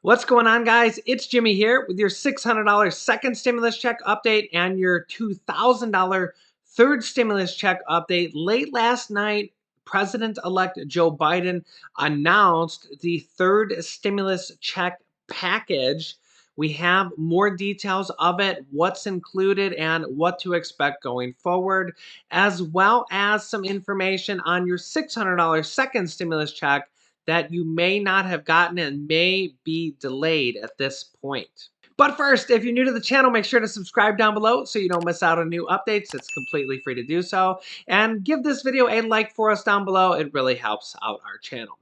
What's going on, guys? It's Jimmy here with your $600 second stimulus check update and your $2,000 third stimulus check update. Late last night, President-elect Joe Biden announced the third stimulus check package. We have more details of it, what's included, and what to expect going forward, as well as some information on your $600 second stimulus check that you may not have gotten and may be delayed at this point. But first, if you're new to the channel, make sure to subscribe down below so you don't miss out on new updates. It's completely free to do so. And give this video a like for us down below. It really helps out our channel.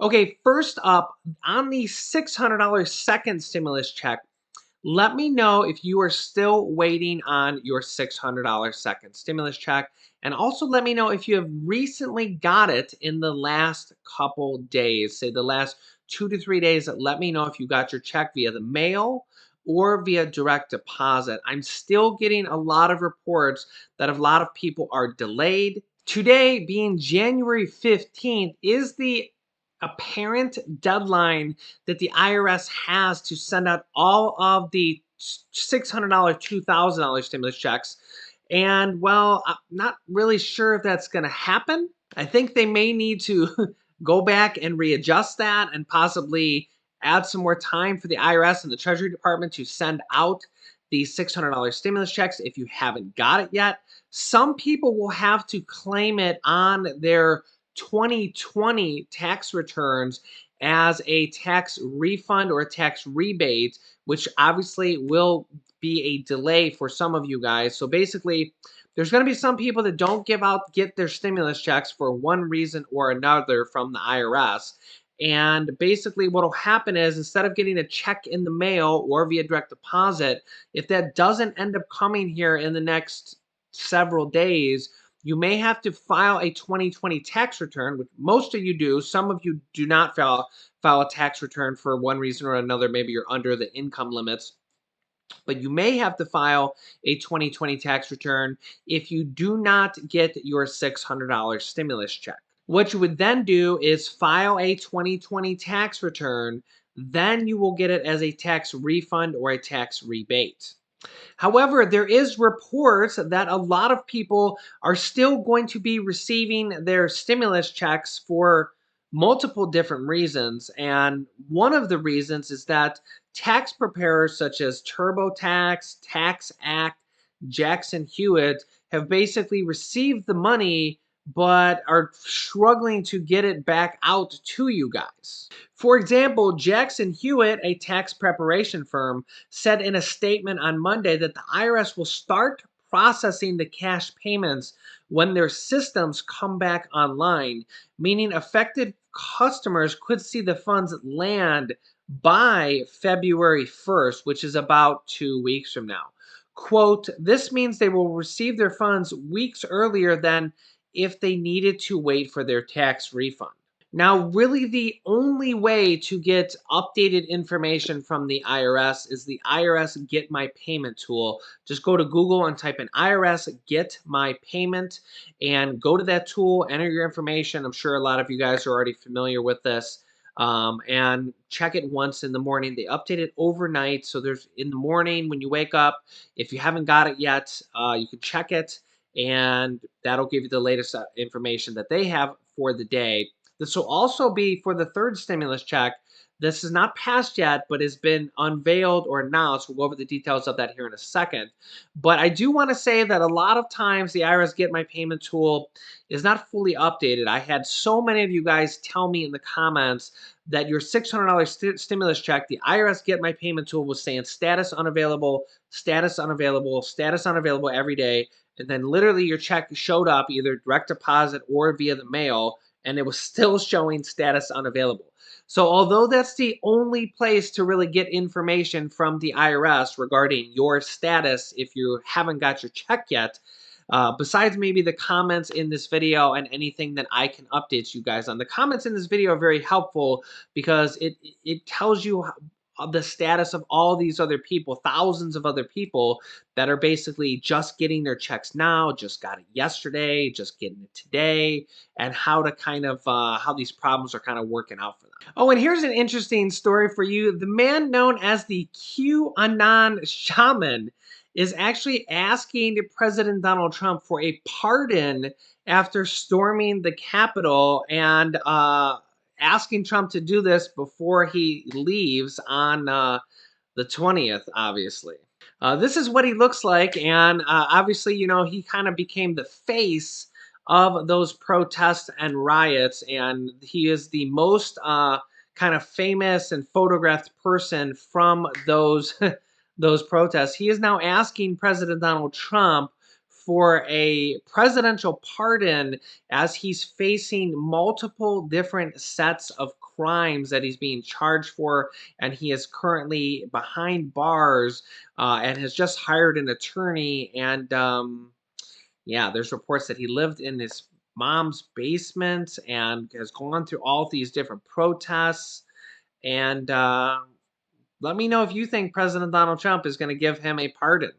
Okay, first up, on the $600 second stimulus check, let me know if you are still waiting on your $600 second stimulus check. And also let me know if you have recently got it in the last couple days, say the last 2 to 3 days. Let me know if you got your check via the mail or via direct deposit. I'm still getting a lot of reports that a lot of people are delayed. Today, being January 15th, is the apparent deadline that the IRS has to send out all of the $600, $2,000 stimulus checks. And well, I'm not really sure if that's going to happen. I think they may need to go back and readjust that and possibly add some more time for the IRS and the Treasury Department to send out the $600 stimulus checks if you haven't got it yet. Some people will have to claim it on their 2020 tax returns as a tax refund or a tax rebate, which obviously will be a delay for some of you guys. So basically, there's going to be some people that don't get their stimulus checks for one reason or another from the IRS. And basically what will happen is, instead of getting a check in the mail or via direct deposit, if that doesn't end up coming here in the next several days, you may have to file a 2020 tax return, which most of you do. Some of you do not file a tax return for one reason or another. Maybe you're under the income limits. But you may have to file a 2020 tax return if you do not get your $600 stimulus check. What you would then do is file a 2020 tax return. Then you will get it as a tax refund or a tax rebate. However, there is reports that a lot of people are still going to be receiving their stimulus checks for multiple different reasons. And one of the reasons is that tax preparers such as TurboTax, Tax Act, Jackson Hewitt have basically received the money but are struggling to get it back out to you guys. For example, Jackson Hewitt, a tax preparation firm, said in a statement on Monday that the IRS will start processing the cash payments when their systems come back online, meaning affected customers could see the funds land by February 1st, which is about 2 weeks from now. Quote, this means they will receive their funds weeks earlier than if they needed to wait for their tax refund. Now, really the only way to get updated information from the IRS is the IRS Get My Payment tool. Just go to Google and type in IRS Get My Payment and go to that tool, enter your information. I'm sure a lot of you guys are already familiar with this. And check it once in the morning. They update it overnight. So there's in the morning when you wake up, if you haven't got it yet, you can check it and that'll give you the latest information that they have for the day. This will also be for the third stimulus check. This is not passed yet, but has been unveiled or announced. We'll go over the details of that here in a second. But I do want to say that a lot of times the IRS Get My Payment tool is not fully updated. I had so many of you guys tell me in the comments that your $600 stimulus check, the IRS Get My Payment tool was saying status unavailable, status unavailable, status unavailable every day. And then literally your check showed up either direct deposit or via the mail, and it was still showing status unavailable. So although that's the only place to really get information from the IRS regarding your status if you haven't got your check yet, besides maybe the comments in this video and anything that I can update you guys on. The comments in this video are very helpful because it tells you the status of all these other people, thousands of other people that are basically just getting their checks now, just got it yesterday, just getting it today, and how to kind of how these problems are kind of working out for them. Oh, and here's an interesting story for you. The man known as the QAnon Shaman is actually asking President Donald Trump for a pardon after storming the Capitol and asking Trump to do this before he leaves on the 20th, obviously. This is what he looks like, and obviously, you know, he kind of became the face of those protests and riots, and he is the most kind of famous and photographed person from those those protests. He is now asking President Donald Trump for a presidential pardon as he's facing multiple different sets of crimes that he's being charged for, and he is currently behind bars and has just hired an attorney. And yeah, there's reports that he lived in his mom's basement and has gone through all these different protests. And let me know if you think President Donald Trump is going to give him a pardon.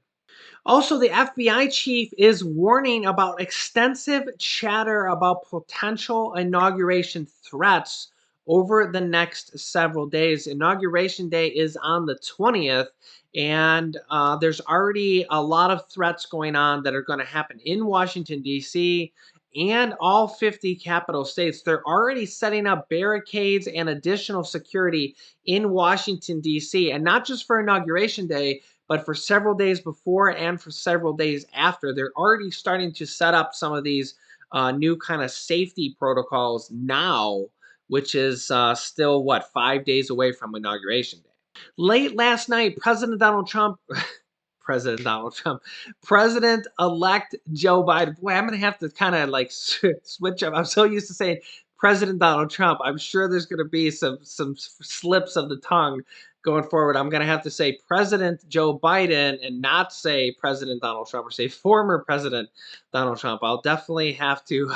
Also, the FBI chief is warning about extensive chatter about potential inauguration threats over the next several days. Inauguration day is on the 20th, and there's already a lot of threats going on that are going to happen in Washington, D.C. and all 50 capital states. They're already setting up barricades and additional security in Washington, D.C., and not just for Inauguration Day, but for several days before and for several days after. They're already starting to set up some of these new kind of safety protocols now, which is still, what, 5 days away from Inauguration Day. Late last night, President Donald Trump, President-elect Joe Biden. Boy, I'm going to have to kind of like switch up. I'm so used to saying President Donald Trump. I'm sure there's going to be some slips of the tongue going forward. I'm going to have to say President Joe Biden and not say President Donald Trump, or say former President Donald Trump. I'll definitely have to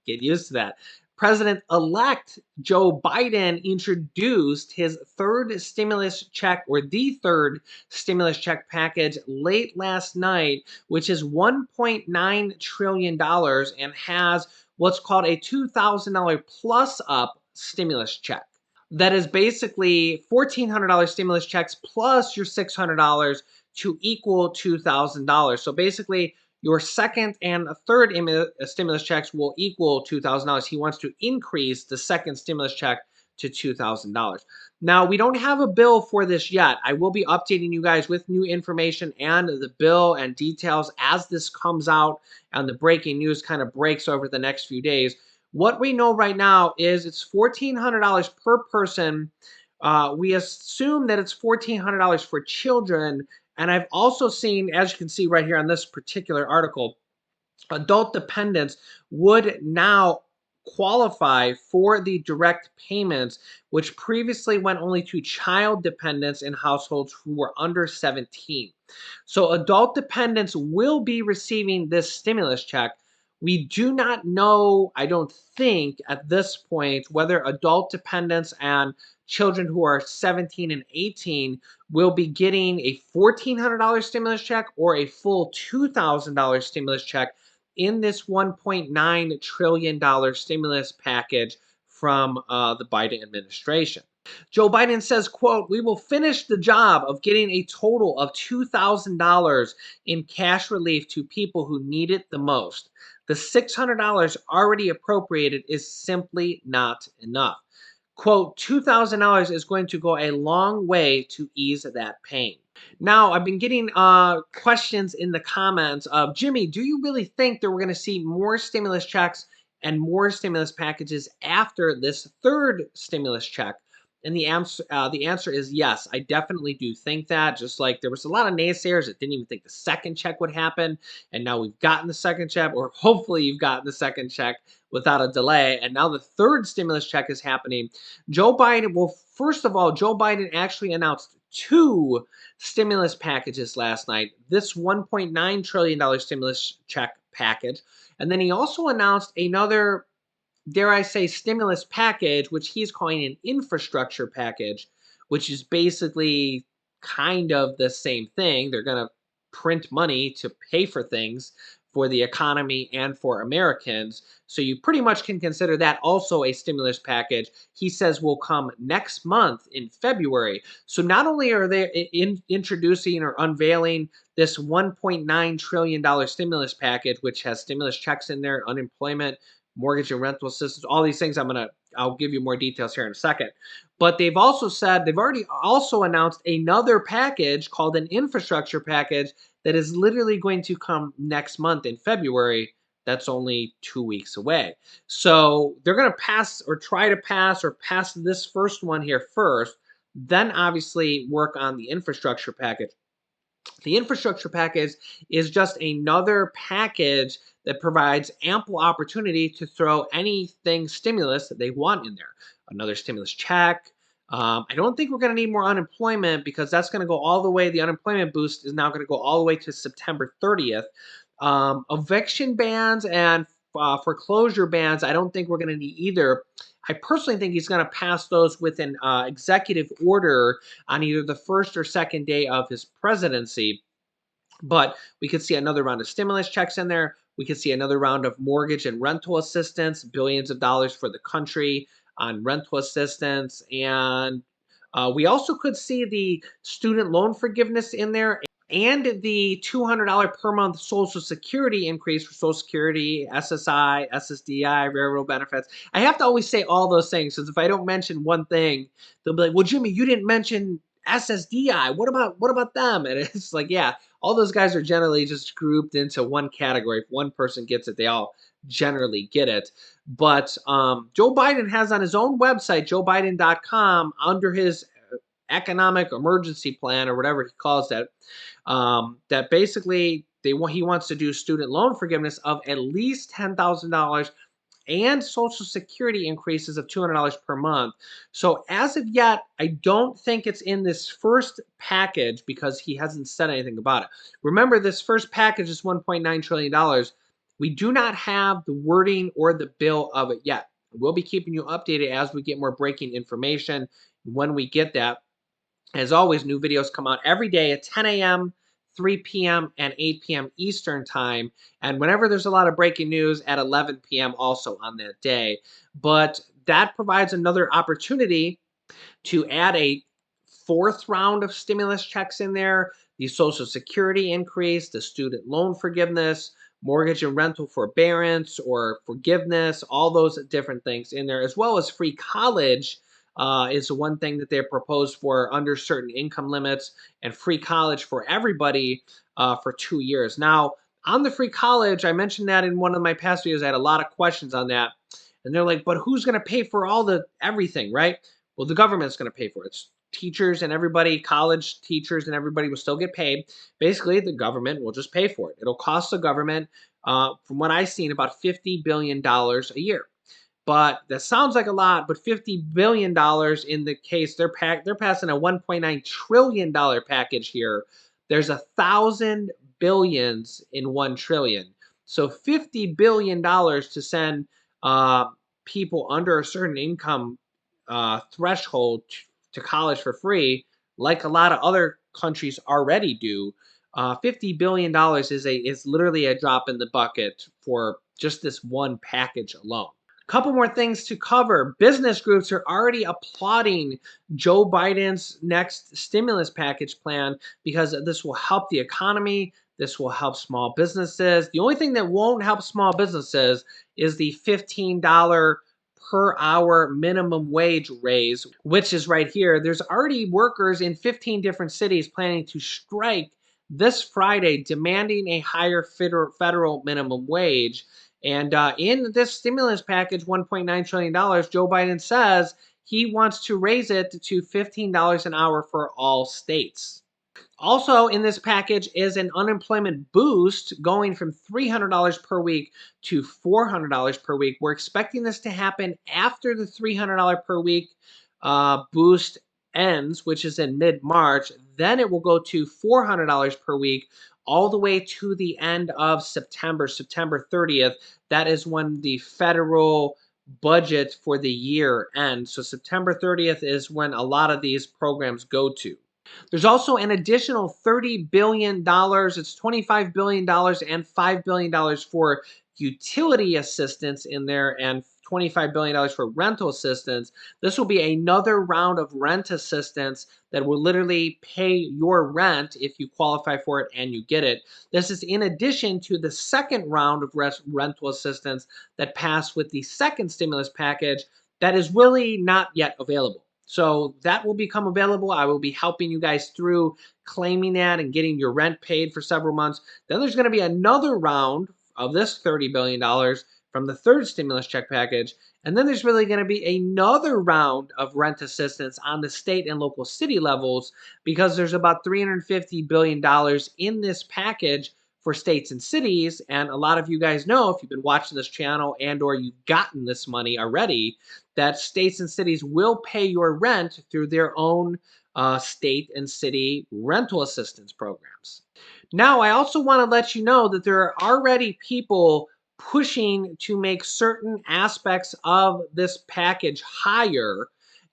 get used to that. President-elect Joe Biden introduced his third stimulus check, or the third stimulus check package, late last night, which is $1.9 trillion and has what's called a $2,000 plus up stimulus check. That is basically $1,400 stimulus checks plus your $600 to equal $2,000. So basically, your second and third stimulus checks will equal $2,000. He wants to increase the second stimulus check to $2,000. Now, we don't have a bill for this yet. I will be updating you guys with new information and the bill and details as this comes out and the breaking news kind of breaks over the next few days. What we know right now is it's $1,400 per person. We assume that it's $1,400 for children. And I've also seen, as you can see right here on this particular article, adult dependents would now qualify for the direct payments, which previously went only to child dependents in households who were under 17. So adult dependents will be receiving this stimulus check. We do not know, I don't think at this point, whether adult dependents and children who are 17 and 18 will be getting a $1,400 stimulus check or a full $2,000 stimulus check in this $1.9 trillion stimulus package from the Biden administration. Joe Biden says, quote, "We will finish the job of getting a total of $2,000 in cash relief to people who need it the most. The $600 already appropriated is simply not enough. Quote, $2,000 is going to go a long way to ease that pain." Now, I've been getting questions in the comments of, Jimmy, do you really think that we're going to see more stimulus checks and more stimulus packages after this third stimulus check? And the answer is yes. I definitely do think that. Just like there was a lot of naysayers that didn't even think the second check would happen, and now we've gotten the second check, or hopefully you've gotten the second check without a delay, and now the third stimulus check is happening. Joe Biden, well, first of all, Joe Biden actually announced two stimulus packages last night. This $1.9 trillion stimulus check package, and then he also announced another, dare I say, stimulus package, which he's calling an infrastructure package, which is basically kind of the same thing. They're going to print money to pay for things for the economy and for Americans. So you pretty much can consider that also a stimulus package. He says will come next month in February. So not only are they introducing or unveiling this $1.9 trillion stimulus package, which has stimulus checks in there, unemployment, mortgage and rental assistance, all these things. I'll give you more details here in a second. But they've also said they've already also announced another package called an infrastructure package that is literally going to come next month in February. That's only 2 weeks away. So they're going to pass or try to pass this first one here first, then obviously work on the infrastructure package. The infrastructure package is just another package that provides ample opportunity to throw anything stimulus that they want in there. Another stimulus check. I don't think we're going to need more unemployment because that's going to go all the way. The unemployment boost is now going to go all the way to September 30th. Eviction bans and foreclosure bans, I don't think we're going to need either. I personally think he's going to pass those with an executive order on either the first or second day of his presidency. But we could see another round of stimulus checks in there. We could see another round of mortgage and rental assistance, billions of dollars for the country on rental assistance. And we also could see the student loan forgiveness in there and the $200 per month Social Security increase for Social Security, SSI, SSDI, railroad benefits. I have to always say all those things because if I don't mention one thing, they'll be like, "Well, Jimmy, you didn't mention SSDI. What about them?" And it's like, yeah, all those guys are generally just grouped into one category. If one person gets it, they all generally get it. But Joe Biden has on his own website, joebiden.com, under his economic emergency plan or whatever he calls that, that basically he wants to do student loan forgiveness of at least $10,000 and Social Security increases of $200 per month. So as of yet, I don't think it's in this first package because he hasn't said anything about it. Remember, this first package is $1.9 trillion. We do not have the wording or the bill of it yet. We'll be keeping you updated as we get more breaking information when we get that. As always, new videos come out every day at 10 a.m., 3 p.m., and 8 p.m. Eastern Time. And whenever there's a lot of breaking news at 11 p.m. also on that day. But that provides another opportunity to add a fourth round of stimulus checks in there, the Social Security increase, the student loan forgiveness, mortgage and rental forbearance or forgiveness, all those different things in there, as well as free college is one thing that they proposed for under certain income limits and free college for everybody for 2 years. Now, on the free college, I mentioned that in one of my past videos. I had a lot of questions on that. And they're like, but who's going to pay for all the everything, right? Well, the government's going to pay for it. It's teachers and everybody, college teachers and everybody will still get paid. Basically, the government will just pay for it. It'll cost the government, from what I've seen, about $50 billion a year. But that sounds like a lot, but $50 billion in the case, they're passing a $1.9 trillion package here. There's 1,000 billions in 1 trillion. So $50 billion to send people under a certain income threshold to college for free, like a lot of other countries already do. $50 billion is literally a drop in the bucket for just this one package alone. Couple more things to cover. Business groups are already applauding Joe Biden's next stimulus package plan because this will help the economy. This will help small businesses. The only thing that won't help small businesses is the $15 per hour minimum wage raise, which is right here. There's already workers in 15 different cities planning to strike this Friday, demanding a higher federal minimum wage. And in this stimulus package, $1.9 trillion, Joe Biden says he wants to raise it to $15 an hour for all states. Also in this package is an unemployment boost going from $300 per week to $400 per week. We're expecting this to happen after the $300 per week boost ends, which is in mid-March. Then it will go to $400 per week all the way to the end of September 30th. That is when the federal budget for the year end. So September 30th is when a lot of these programs go to. There's also an additional $30 billion. It's $25 billion and $5 billion for utility assistance in there and $25 billion for rental assistance. This will be another round of rent assistance that will literally pay your rent if you qualify for it and you get it. This is in addition to the second round of rental assistance that passed with the second stimulus package that is really not yet available. So that will become available. I will be helping you guys through claiming that and getting your rent paid for several months. Then there's going to be another round of this $30 billion from the third stimulus check package. And then there's really going to be another round of rent assistance on the state and local city levels because there's about $350 billion in this package for states and cities. And a lot of you guys know, if you've been watching this channel and or you've gotten this money already, that states and cities will pay your rent through their own state and city rental assistance programs. Now, I also want to let you know that there are already people pushing to make certain aspects of this package higher.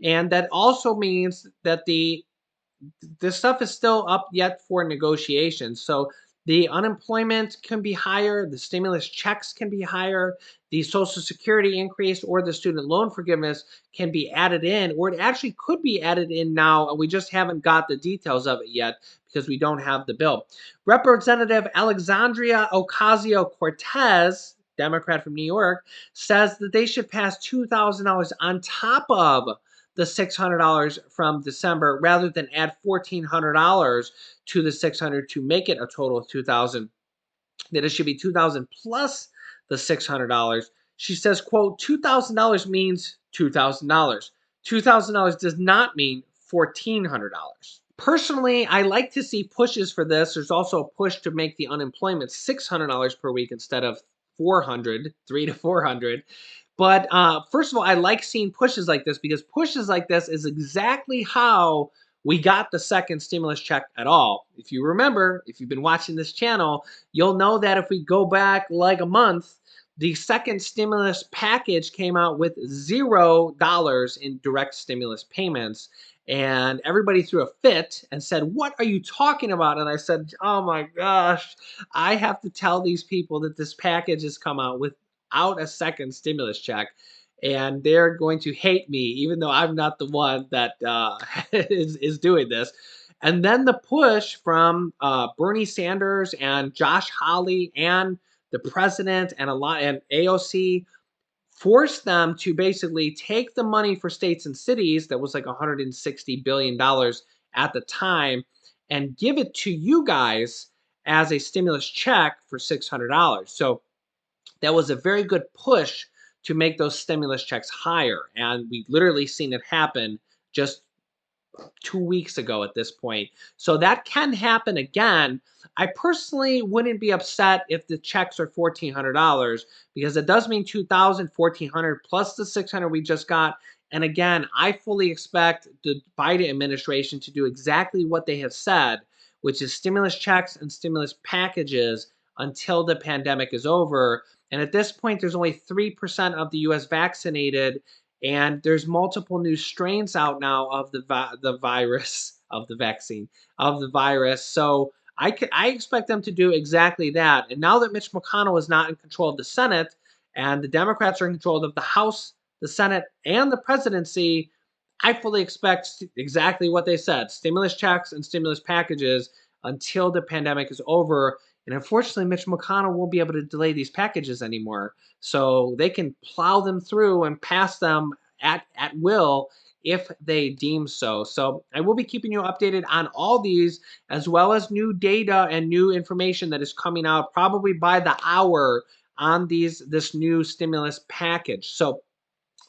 And that also means that this stuff is still up yet for negotiation. So the unemployment can be higher, the stimulus checks can be higher, the Social Security increase or the student loan forgiveness can be added in, or it actually could be added in now, and we just haven't got the details of it yet because we don't have the bill. Representative Alexandria Ocasio-Cortez, Democrat from New York, says that they should pass $2,000 on top of the $600 from December rather than add $1,400 to the $600 to make it a total of $2,000. That it should be $2,000 plus the $600. She says, quote, $2,000 means $2,000. $2,000 does not mean $1,400. Personally, I like to see pushes for this. There's also a push to make the unemployment $600 per week instead of 400, 3 to 400. But first of all, I like seeing pushes like this because pushes like this is exactly how we got the second stimulus check at all. If you remember, if you've been watching this channel, you'll know that if we go back like a month, the second stimulus package came out with $0 in direct stimulus payments. And everybody threw a fit and said, "What are you talking about?" And I said, "Oh my gosh, I have to tell these people that this package has come out without a second stimulus check. And they're going to hate me, even though I'm not the one that is doing this." And then the push from Bernie Sanders and Josh Hawley and the president and AOC forced them to basically take the money for states and cities that was like $160 billion at the time and give it to you guys as a stimulus check for $600. So that was a very good push to make those stimulus checks higher. And we've literally seen it happen just 2 weeks ago at this point. So that can happen again. I personally wouldn't be upset if the checks are $1,400 because it does mean 2,000, 1,400 plus the 600 we just got. And again, I fully expect the Biden administration to do exactly what they have said, which is stimulus checks and stimulus packages until the pandemic is over. And at this point, there's only 3% of the US vaccinated, and there's multiple new strains out now of the virus of the vaccine of the virus. So I expect them to do exactly that. And now that Mitch McConnell is not in control of the Senate and the Democrats are in control of the House, the Senate, and the presidency, I fully expect exactly what they said: stimulus checks and stimulus packages until the pandemic is over. And unfortunately, Mitch McConnell won't be able to delay these packages anymore. So they can plow them through and pass them at will if they deem so. So I will be keeping you updated on all these, as well as new data and new information that is coming out probably by the hour on this new stimulus package. So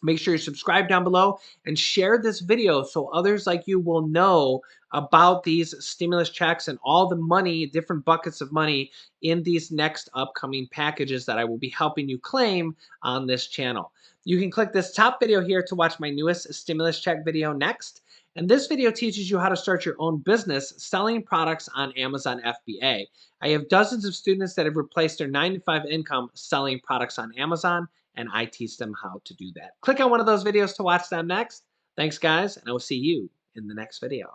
make sure you subscribe down below and share this video so others like you will know about these stimulus checks and all the money, different buckets of money in these next upcoming packages that I will be helping you claim on this channel. You can click this top video here to watch my newest stimulus check video next. And this video teaches you how to start your own business selling products on Amazon FBA. I have dozens of students that have replaced their 9-to-5 income selling products on Amazon, and I teach them how to do that. Click on one of those videos to watch them next. Thanks, guys, and I will see you in the next video.